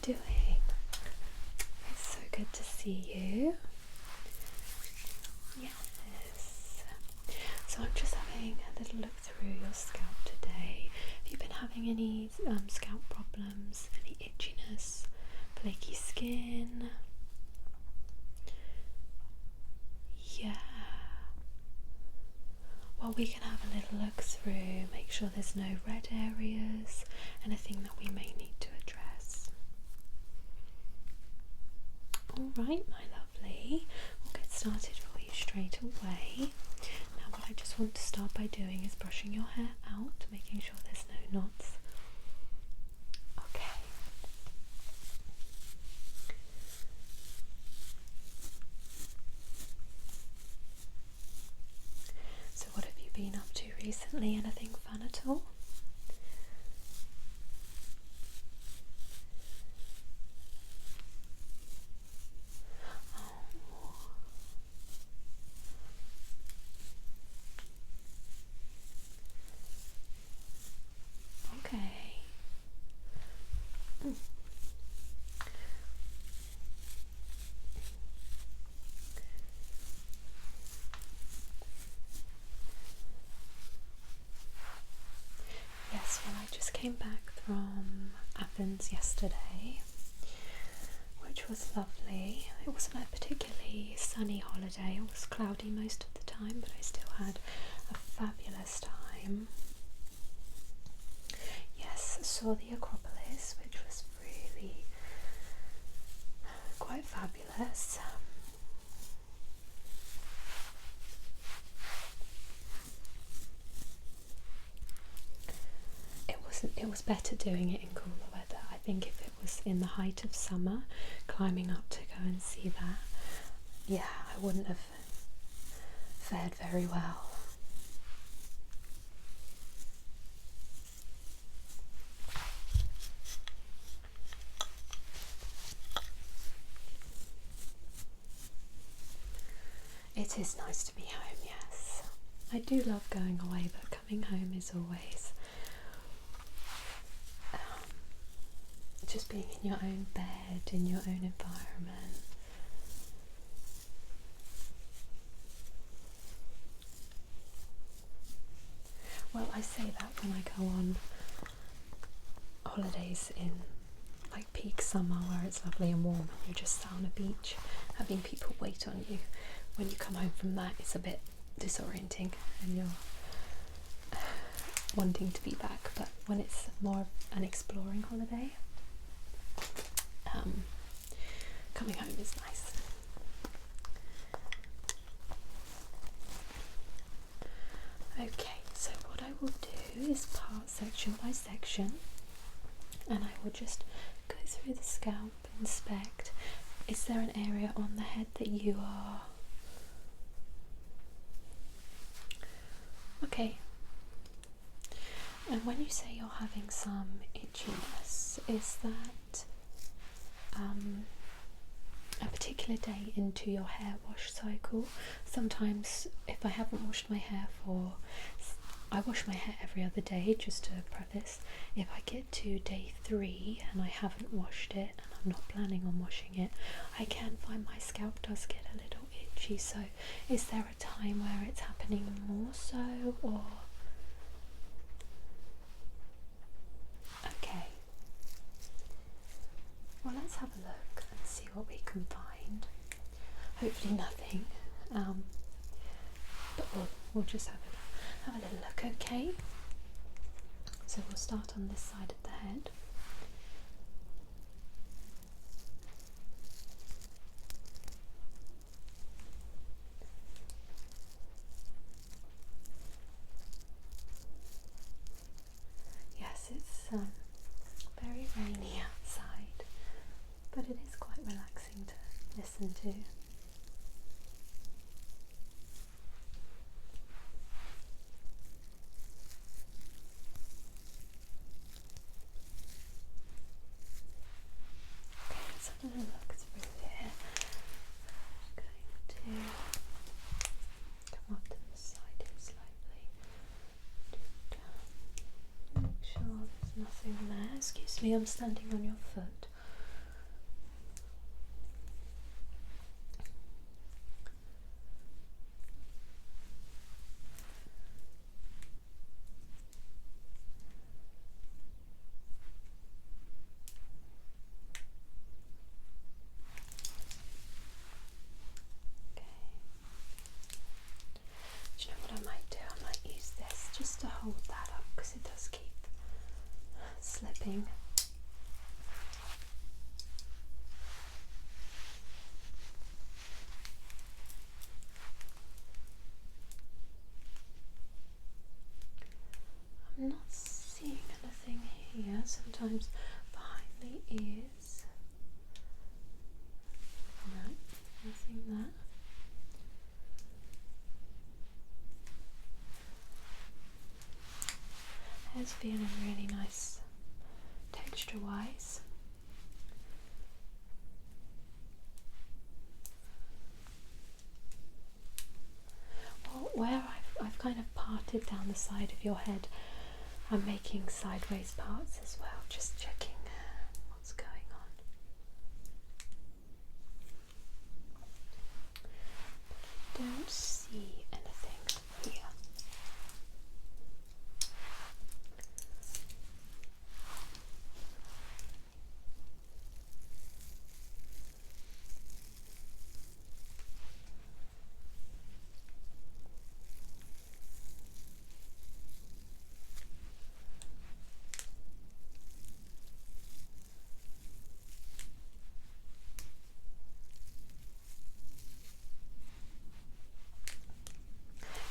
doing? It's so good to see you. Yes. So I'm just having a little look through your scalp today. Have you been having any scalp problems? Any itchiness? Flaky skin? Yeah. Well, we can have a little look through, make sure there's no red areas, anything that we may need to address. Alright, my lovely, we'll get started for you straight away. Now what I just want to start by doing is brushing your hair out, making sure there's no knots. Okay. So what have you been up to recently? Anything fun at all? Okay. Yes, well, I just came back from Athens yesterday, which was lovely. It wasn't a particularly sunny holiday, it was cloudy most of the time, but I still had a fabulous time. Yes, saw the Acropolis, which was really quite fabulous. It was better doing it in cooler weather. I think if it was in the height of summer, climbing up to go and see that, yeah, I wouldn't have fared very well. It is nice to be home, yes. I do love going away, but coming home is always just being in your own bed, in your own environment. Well, I say that when I go on holidays in like peak summer where it's lovely and warm and you're just sat on a beach having people wait on you. When you come home from that, it's a bit disorienting and you're wanting to be back, but when it's more of an exploring holiday, coming home is nice. Okay, so what I will do is part section by section, and I will just go through the scalp, inspect. Is there an area on the head that you are... Okay. And when you say you're having some itchiness, is that a particular day into your hair wash cycle? Sometimes if I haven't washed my hair I wash my hair every other day, just to preface. If I get to day 3 and I haven't washed it and I'm not planning on washing it, I can find my scalp does get a little itchy. So is there a time where it's happening more so, or... Okay. Well, let's have a look and see what we can find. Hopefully nothing, but we'll just have a little look, okay? So we'll start on this side of the head. Yes, it's very rainy outside, but it is quite relaxing to listen to. Okay, let's have a little look through here. I'm going to come up to the side here slightly. Make sure there's nothing there. Excuse me, I'm standing on your foot. anything. I'm not seeing anything here, sometimes behind the ears. No, nothing there. Hair's feeling really nice texture wise. Well, where I've kind of parted down the side of your head, I'm making sideways parts as well, just checking what's going on. Don't see anything here.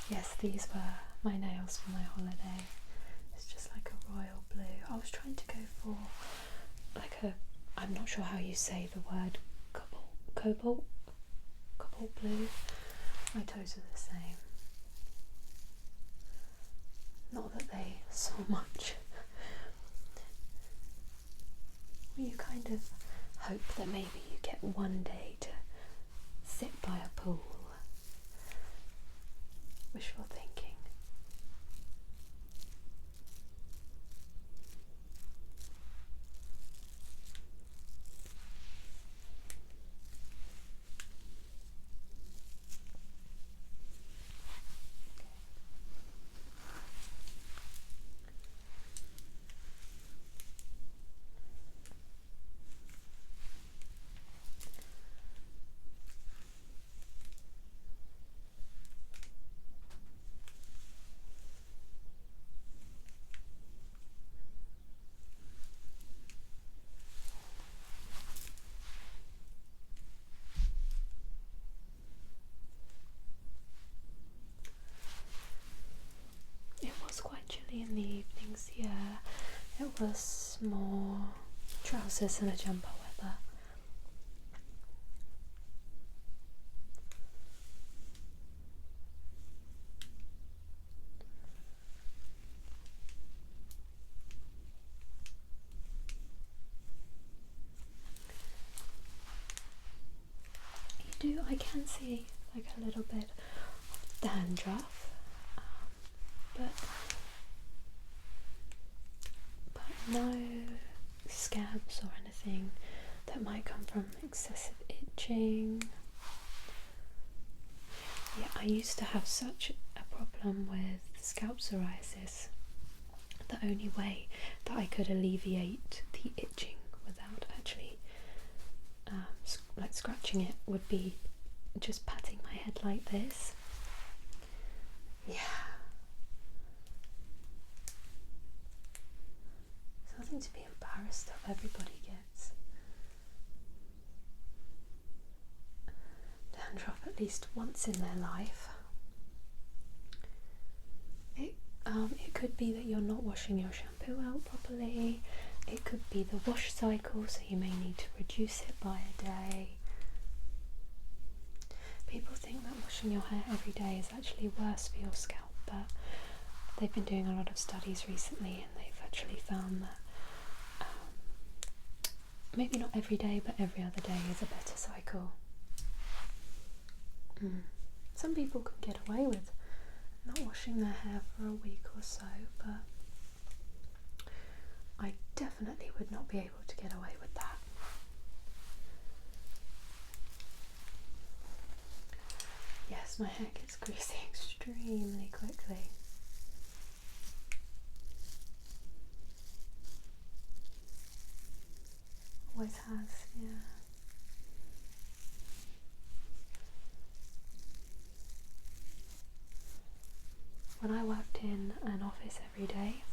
Yes, these were my nails for my holiday. It's just like a royal blue. I was trying to go for like a, I'm not sure how you say the word, cobalt blue. My toes are the same. Not that they saw much. Well, you kind of hope that maybe you get one day to sit by a pool. Wishful thinking. Quite chilly in the evenings, yeah. It was more trousers and a jumper weather. I can see like a little bit of dandruff, but no scabs or anything that might come from excessive itching. Yeah, I used to have such a problem with scalp psoriasis. The only way that I could alleviate the itching without actually like scratching it would be just patting my head like this. Yeah. Something to be embarrassed of, everybody gets dandruff at least once in their life. It could be that you're not washing your shampoo out properly. It could be the wash cycle, so you may need to reduce it by a day. People think that washing your hair every day is actually worse for your scalp, but they've been doing a lot of studies recently and they've actually found that maybe not every day, but every other day is a better cycle. Some people can get away with not washing their hair for a week or so, but I definitely would not be able to get away with that. Yes, my hair gets greasy extremely quickly. Always has, yeah. When I worked in an office every day,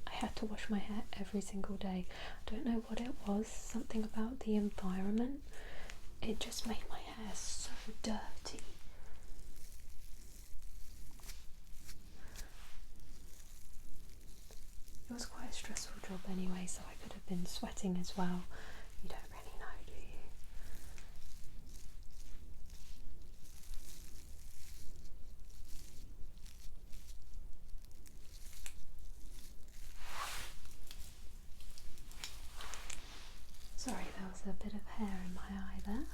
I had had to wash my hair every single day. I don't know what it was, something about the environment. It just made my hair so dirty. It was quite a stressful job anyway, so I could have been sweating as well. You don't really know, do you? Sorry, there was a bit of hair in my eye there.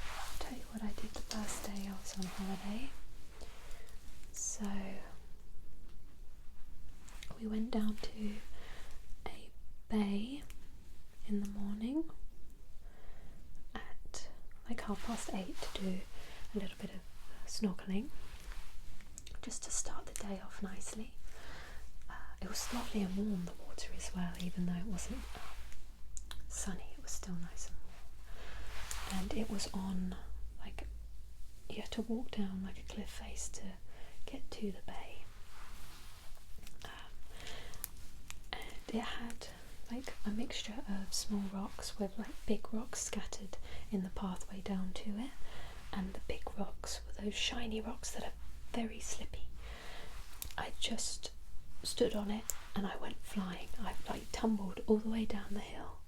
I'll tell you what I did the first day I was on holiday. So we went down to a bay in the morning at like 8:30 to do a little bit of snorkeling, just to start the day off nicely. It was lovely and warm, the water as well, even though it wasn't sunny, it was still nice and warm. And it was on, like, you had to walk down like a cliff face to get to the bay. And it had like a mixture of small rocks with like big rocks scattered in the pathway down to it, and the big rocks were those shiny rocks that are very slippy. I just stood on it and I went flying. I like tumbled all the way down the hill.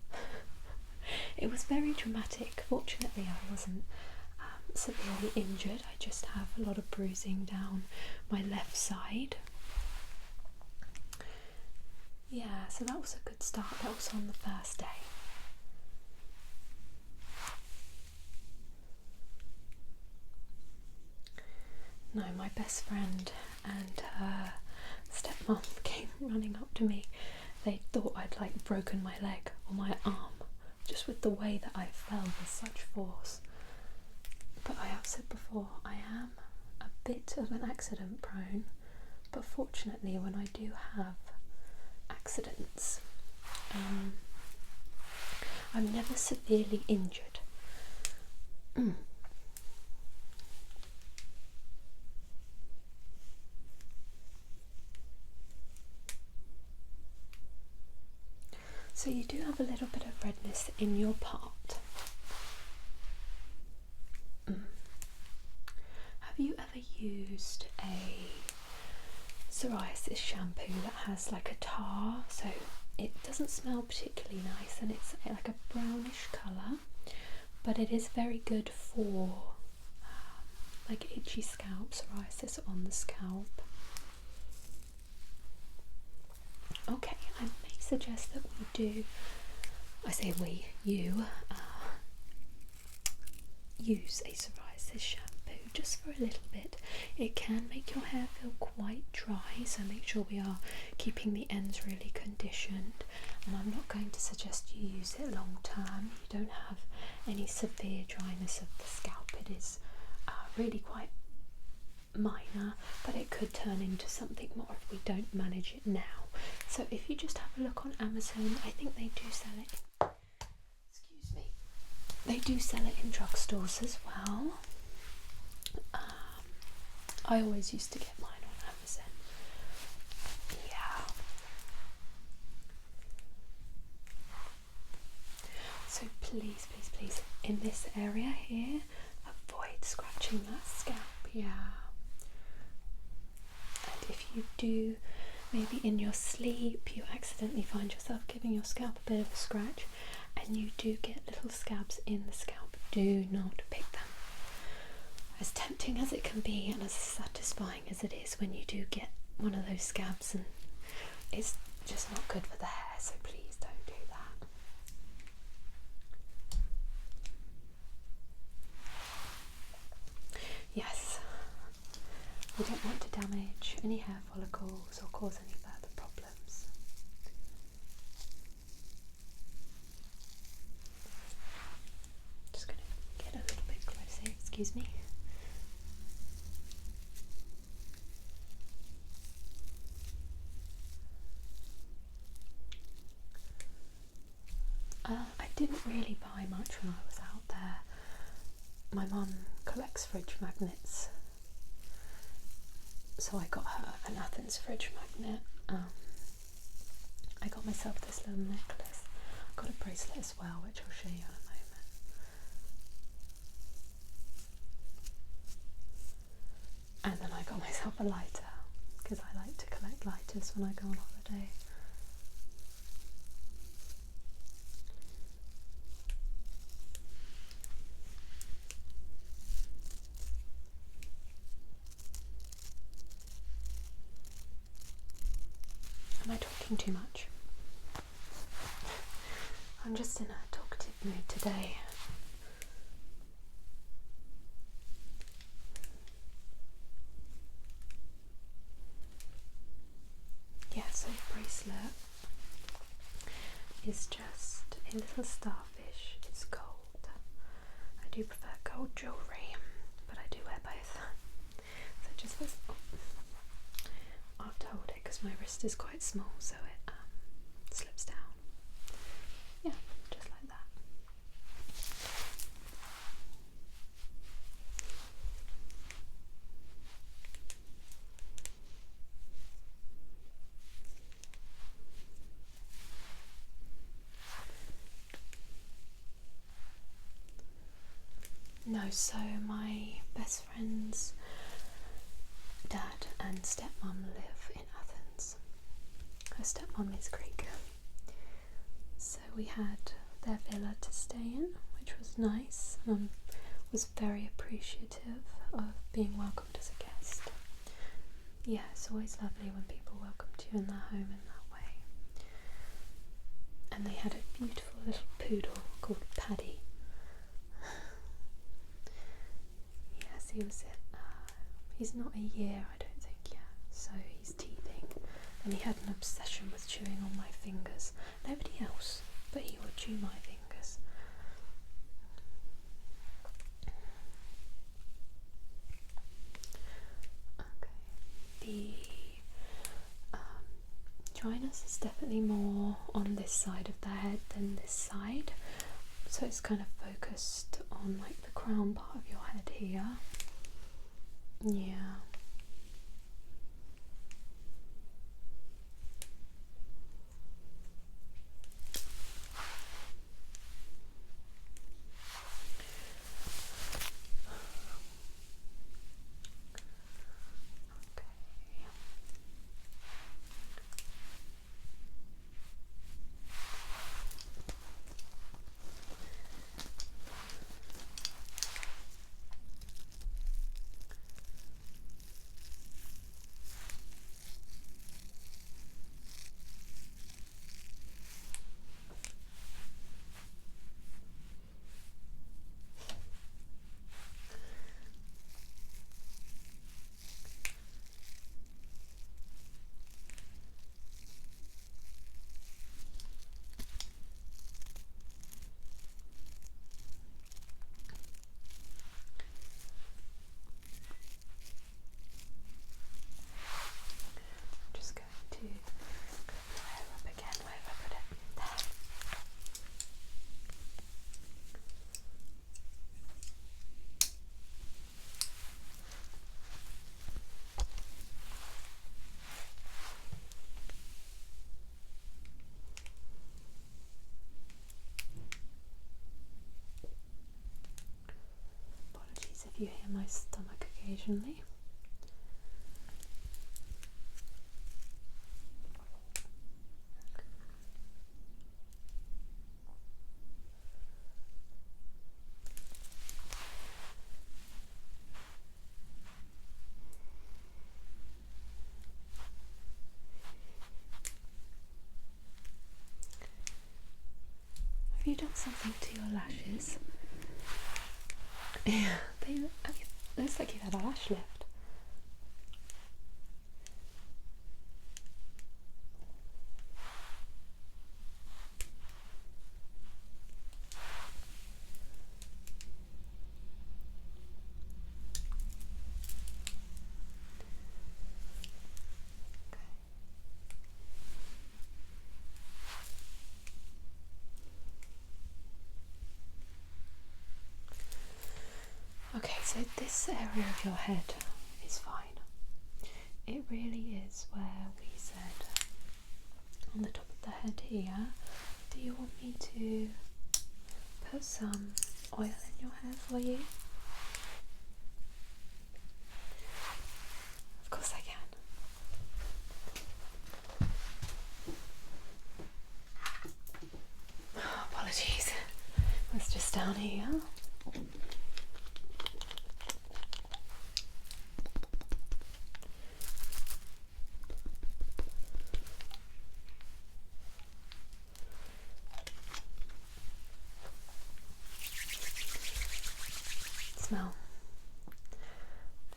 It was very dramatic. Fortunately I wasn't severely injured. I just have a lot of bruising down my left side. Yeah, so that was a good start. That was on the first day. No, my best friend and her stepmom came running up to me. They thought I'd like broken my leg or my arm, just with the way that I fell with such force. But I have said before, I am a bit of an accident prone, but fortunately when I do have accidents, I'm never severely injured. So you do have a little bit of redness in your part. Have you ever used a psoriasis shampoo that has like a tar, so it doesn't smell particularly nice and it's like a brownish colour, but it is very good for like itchy scalp, psoriasis on the scalp? Okay, I may suggest that we do, I say we, you, use a psoriasis shampoo just for a little bit. It can make your hair feel quite dry, so make sure we are keeping the ends really conditioned, and I'm not going to suggest you use it long term. You don't have any severe dryness of the scalp. It is really quite minor, but it could turn into something more if we don't manage it now. So if you just have a look on Amazon, I think they do sell it. Excuse me. They do sell it in drugstores as well. I always used to get mine on Amazon. Yeah. So please, please, please, in this area here, avoid scratching that scalp. Yeah. And if you do, maybe in your sleep, you accidentally find yourself giving your scalp a bit of a scratch, and you do get little scabs in the scalp, do not pick them. As tempting as it can be and as satisfying as it is when you do get one of those scabs, and it's just not good for the hair, so please don't do that. Yes, we don't want to damage any hair follicles or cause any further problems. Just going to get a little bit closer, excuse me. I didn't really buy much when I was out there. my mum collects fridge magnets, so I got her an Athens fridge magnet. I got myself this little necklace. I got a bracelet as well, which I'll show you in a moment. And then I got myself a lighter, because I like to collect lighters when I go on holiday. Am I talking too much? I'm just in a talkative mood today. Yeah, so the bracelet is just a little starfish. It's gold. I do prefer gold jewellery, but I do wear both. So just this. I have to hold it because my wrist is quite small, so it slips down. Yeah, just like that. No, so my best friend's dad and stepmom live in Athens. Her stepmom is Greek. So we had their villa to stay in, which was nice. Was very appreciative of being welcomed as a guest. Yeah, it's always lovely when people welcome you in their home in that way. And they had a beautiful little poodle called Paddy. Yes, he was he's not a year, I don't think, yet, so he's teething. And he had an obsession with chewing on my fingers. Nobody else, but he would chew my fingers. Okay, the dryness is definitely more on this side of the head than this side. So it's kind of focused on like the crown part of your head here. Yeah. If you hear my stomach occasionally. Have you done something to your lashes? Yeah, looks like you've had a lash lift. So this area of your head is fine. It really is where we said on the top of the head here. Do you want me to put some oil in your hair for you? Of course I can. Apologies, that's just down here. Smell.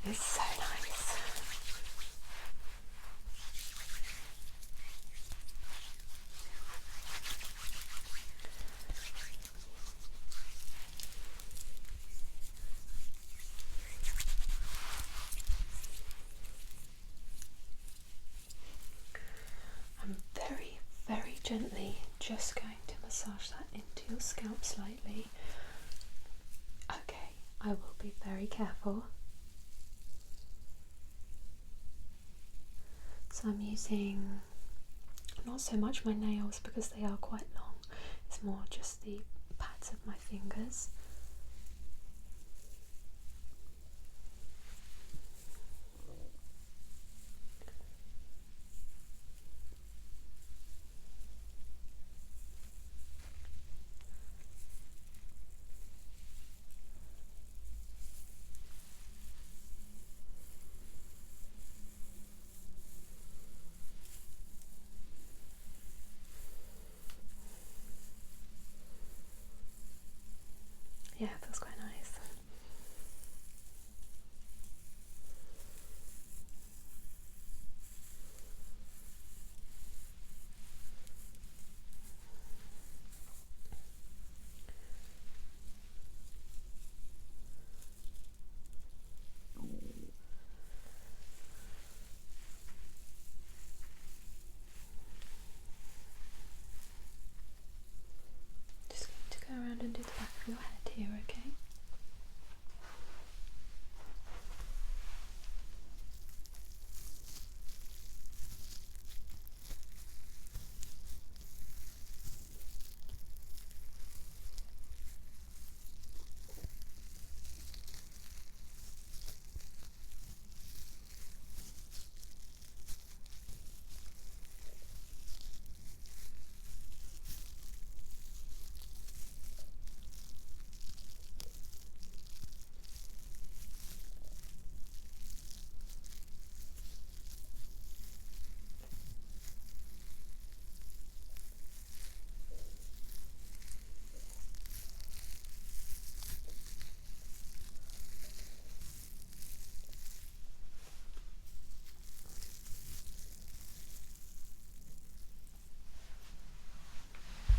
It's so nice. I'm very, very gently just going to massage that into your scalp slightly. Okay, I will be very careful. So I'm using not so much my nails because they are quite long, it's more just the pads of my fingers. Yeah, it feels quite nice. Just going to go around and do the back of your head here, okay?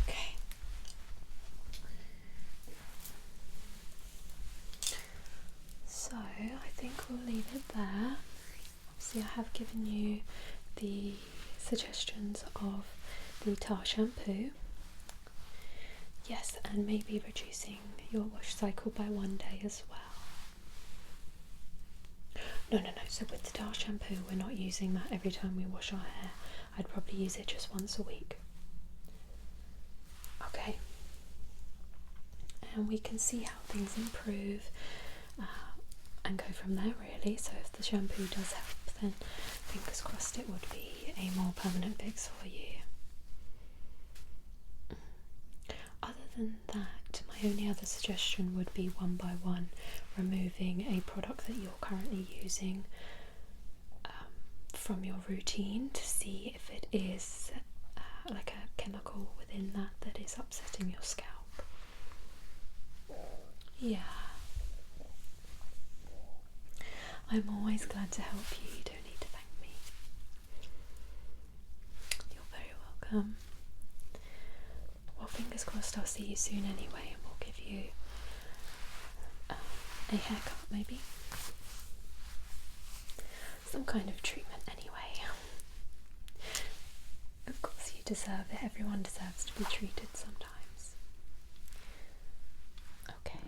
Okay. So I think we'll leave it there. Obviously I have given you the suggestions of the tar shampoo. Yes, and maybe reducing your wash cycle by 1 day as well. No, so with the tar shampoo we're not using that every time we wash our hair. I'd probably use it just once a week. Okay. And we can see how things improve and go from there really. So if the shampoo does help, then fingers crossed it would be a more permanent fix for you. Other than that, my only other suggestion would be one by one removing a product that you're currently using from your routine to see if it is like a chemical within that is upsetting your scalp. Yeah. I'm always glad to help you. You don't need to thank me. You're very welcome. Well, fingers crossed I'll see you soon anyway, and we'll give you a haircut maybe. Some kind of treatment anyway. Of course you deserve it. Everyone deserves to be treated sometimes. Okay.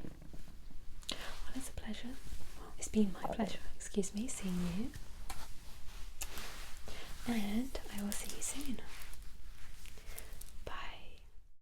Well, it's a pleasure. been my pleasure, excuse me, seeing you. And I will see you soon.